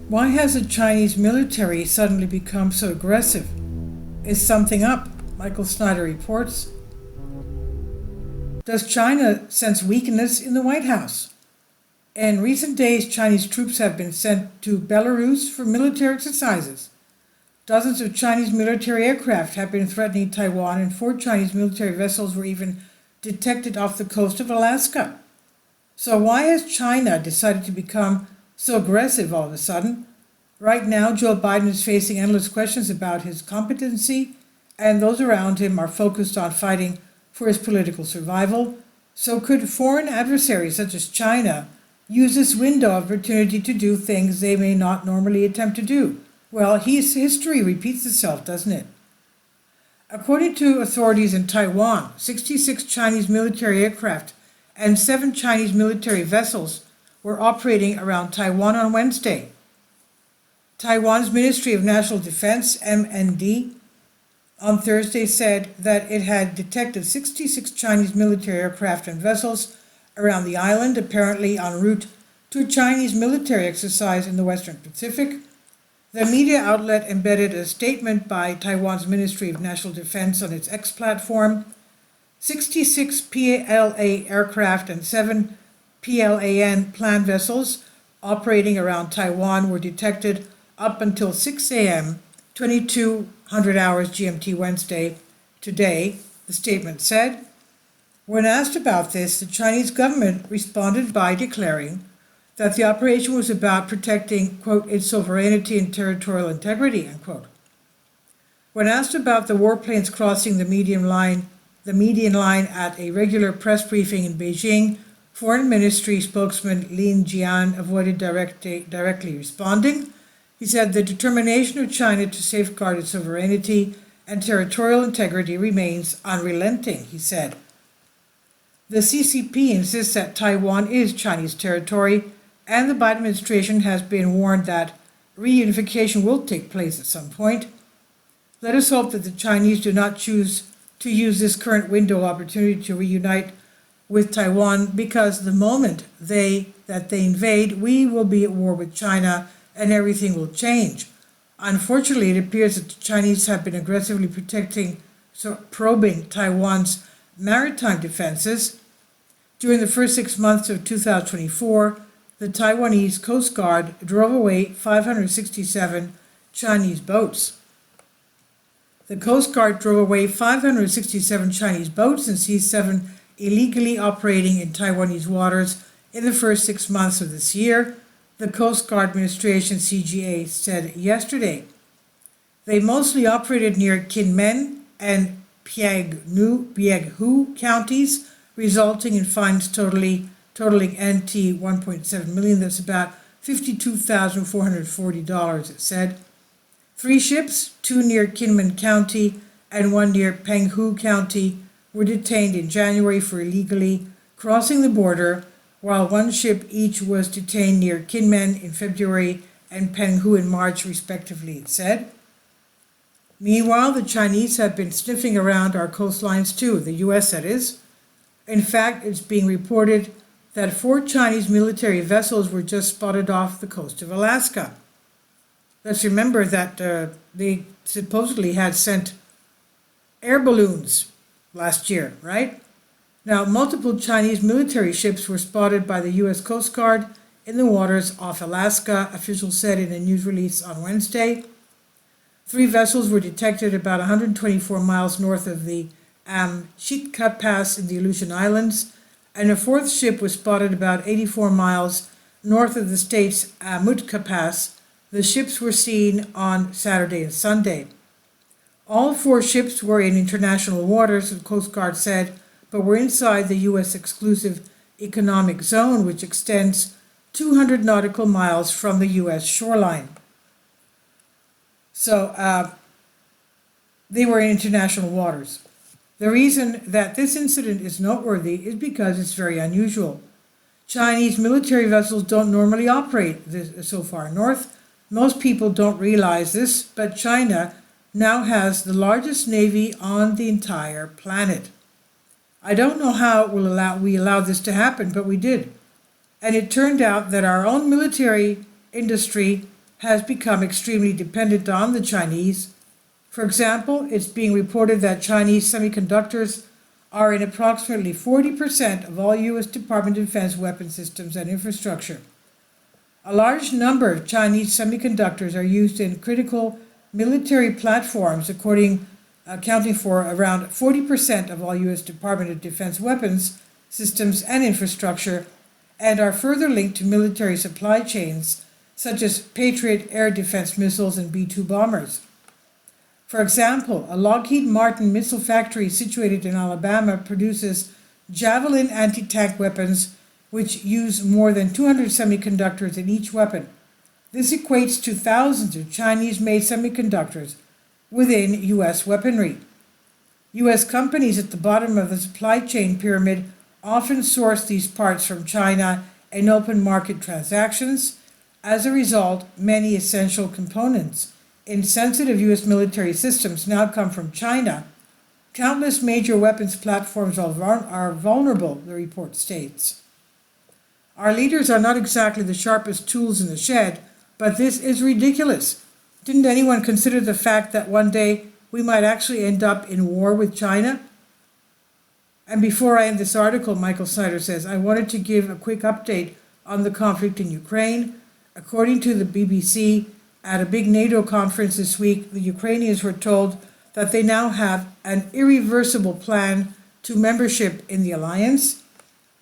Why has the Chinese military suddenly become so aggressive? Is something up? Michael Snyder reports. Does China sense weakness in the White House? In recent days, Chinese troops have been sent to Belarus for military exercises. Dozens of Chinese military aircraft have been threatening Taiwan, and 4 Chinese military vessels were even detected off the coast of Alaska. So, why has China decided to become so aggressive all of a sudden? Right now, Joe Biden is facing endless questions about his competency, and those around him are focused on fighting for his political survival. So, could foreign adversaries such as China use this window of opportunity to do things they may not normally attempt to do? Well, his history repeats itself, doesn't it? According to authorities in Taiwan, 66 Chinese military aircraft and 7 Chinese military vessels were operating around Taiwan on Wednesday. Taiwan's Ministry of National Defense, MND, on Thursday said that it had detected 66 Chinese military aircraft and vessels around the island, apparently en route to a Chinese military exercise in the Western Pacific. The media outlet embedded a statement by Taiwan's Ministry of National Defense on its X platform. 66 PLA aircraft and 7 PLAN planned vessels operating around Taiwan were detected up until 6 a.m., 2200 hours GMT Wednesday, today, the statement said. When asked about this, the Chinese government responded by declaring that the operation was about protecting, quote, its sovereignty and territorial integrity, unquote. When asked about the warplanes crossing the median line at a regular press briefing in Beijing, Foreign Ministry spokesman Lin Jian avoided directly responding. He said the determination of China to safeguard its sovereignty and territorial integrity remains unrelenting, he said. The CCP insists that Taiwan is Chinese territory, and the Biden administration has been warned that reunification will take place at some point. Let us hope that the Chinese do not choose to use this current window of opportunity to reunite with Taiwan, because the moment they invade, we will be at war with China and everything will change. Unfortunately, it appears that the Chinese have been aggressively probing Taiwan's maritime defenses. During the first 6 months of 2024, the Taiwanese Coast Guard drove away 567 Chinese boats. The Coast Guard drove away 567 Chinese boats and seized 7 illegally operating in Taiwanese waters in the first 6 months of this year, the Coast Guard Administration CGA said yesterday. They mostly operated near Kinmen and Pyeonghu counties, resulting in fines totaling NT 1.7 million. That's about $52,440, it said. 3 ships, 2 near Kinmen County and 1 near Penghu County, were detained in January for illegally crossing the border, while 1 ship each was detained near Kinmen in February and Penghu in March, respectively, it said. Meanwhile, the Chinese have been sniffing around our coastlines too, the U.S. that is. In fact, it's being reported that 4 Chinese military vessels were just spotted off the coast of Alaska. Let's remember that they supposedly had sent air balloons last year, right? Now, multiple Chinese military ships were spotted by the U.S. Coast Guard in the waters off Alaska, officials said in a news release on Wednesday. 3 vessels were detected about 124 miles north of the Amchitka Pass in the Aleutian Islands, and a 4th ship was spotted about 84 miles north of the state's Amchitka Pass. The ships were seen on Saturday and Sunday. All 4 ships were in international waters, the Coast Guard said, but were inside the U.S. exclusive economic zone, which extends 200 nautical miles from the U.S. shoreline. So they were in international waters. The reason that this incident is noteworthy is because it's very unusual. Chinese military vessels don't normally operate so far north. Most people don't realize this, but China now has the largest navy on the entire planet. I don't know how we allowed this to happen, but we did. And it turned out that our own military industry has become extremely dependent on the Chinese. For example, it's being reported that Chinese semiconductors are in approximately 40% of all U.S. Department of Defense weapon systems and infrastructure. A large number of Chinese semiconductors are used in critical military platforms, accounting for around 40% of all U.S. Department of Defense weapons systems and infrastructure, and are further linked to military supply chains such as Patriot air defense missiles and B-2 bombers. For example, a Lockheed Martin missile factory situated in Alabama produces Javelin anti-tank weapons which use more than 200 semiconductors in each weapon. This equates to thousands of Chinese-made semiconductors within U.S. weaponry. U.S. companies at the bottom of the supply chain pyramid often source these parts from China in open market transactions. As a result, many essential components in sensitive U.S. military systems now come from China. Countless major weapons platforms are vulnerable, the report states. Our leaders are not exactly the sharpest tools in the shed, but this is ridiculous. Didn't anyone consider the fact that one day we might actually end up in war with China? And before I end this article, Michael Snyder says, I wanted to give a quick update on the conflict in Ukraine. According to the BBC, at a big NATO conference this week, the Ukrainians were told that they now have an irreversible plan to membership in the alliance.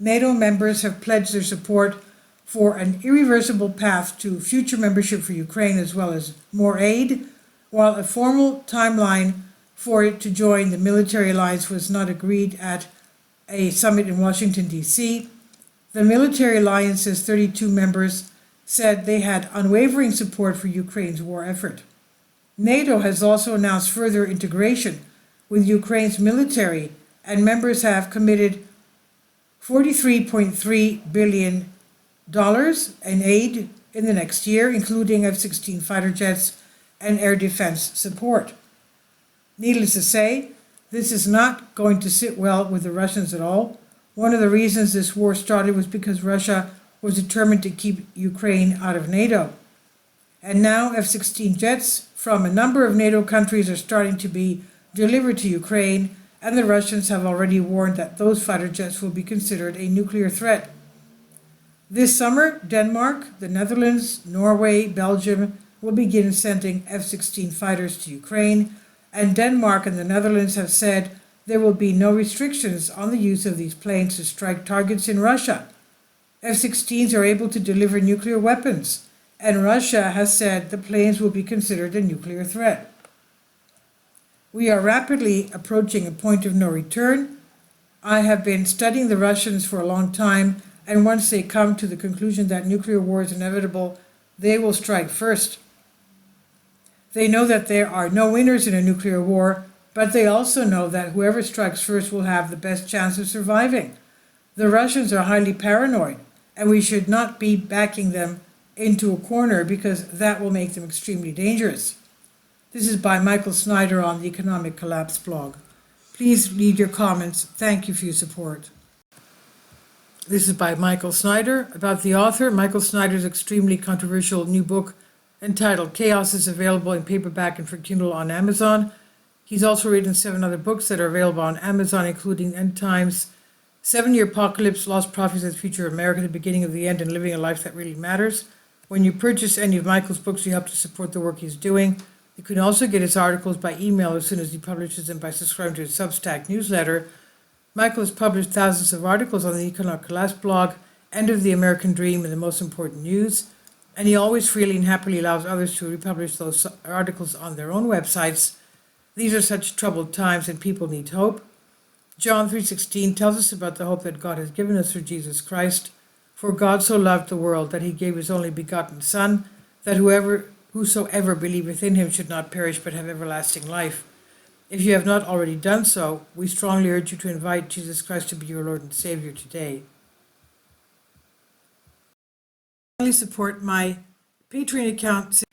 NATO members have pledged their support for an irreversible path to future membership for Ukraine, as well as more aid, while a formal timeline for it to join the military alliance was not agreed at a summit in Washington, D.C. The military alliance's 32 members said they had unwavering support for Ukraine's war effort. NATO has also announced further integration with Ukraine's military, and members have committed $43.3 billion in aid in the next year, including F-16 fighter jets and air defense support. Needless to say, this is not going to sit well with the Russians at all. One of the reasons this war started was because Russia was determined to keep Ukraine out of NATO. And now F-16 jets from a number of NATO countries are starting to be delivered to Ukraine, and the Russians have already warned that those fighter jets will be considered a nuclear threat. This summer, Denmark, the Netherlands, Norway, Belgium will begin sending F-16 fighters to Ukraine, and Denmark and the Netherlands have said there will be no restrictions on the use of these planes to strike targets in Russia. F-16s are able to deliver nuclear weapons, and Russia has said the planes will be considered a nuclear threat. We are rapidly approaching a point of no return. I have been studying the Russians for a long time, and once they come to the conclusion that nuclear war is inevitable, they will strike first. They know that there are no winners in a nuclear war, but they also know that whoever strikes first will have the best chance of surviving. The Russians are highly paranoid, and we should not be backing them into a corner because that will make them extremely dangerous. This is by Michael Snyder on the Economic Collapse blog. Please leave your comments. Thank you for your support. This is by Michael Snyder. About the author, Michael Snyder's extremely controversial new book entitled Chaos is available in paperback and for Kindle on Amazon. He's also written 7 other books that are available on Amazon, including End Times, 7-Year Apocalypse, Lost Prophecies of the Future of America, The Beginning of the End, and Living a Life That Really Matters. When you purchase any of Michael's books, you help to support the work he's doing. You can also get his articles by email as soon as he publishes them by subscribing to his Substack newsletter. Michael has published thousands of articles on the Economic Collapse blog, End of the American Dream, and The Most Important News, and he always freely and happily allows others to republish those articles on their own websites. These are such troubled times and people need hope. John 3:16 tells us about the hope that God has given us through Jesus Christ. For God so loved the world that he gave his only begotten Son, that whosoever believeth in him should not perish but have everlasting life. If you have not already done so, we strongly urge you to invite Jesus Christ to be your Lord and Savior today. Finally, support my Patreon account.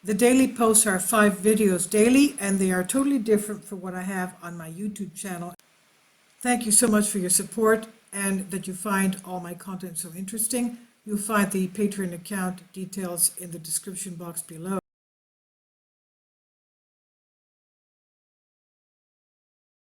The daily posts are 5 videos daily, and they are totally different from what I have on my YouTube channel. Thank you so much for your support and that you find all my content so interesting. You'll find the Patreon account details in the description box below.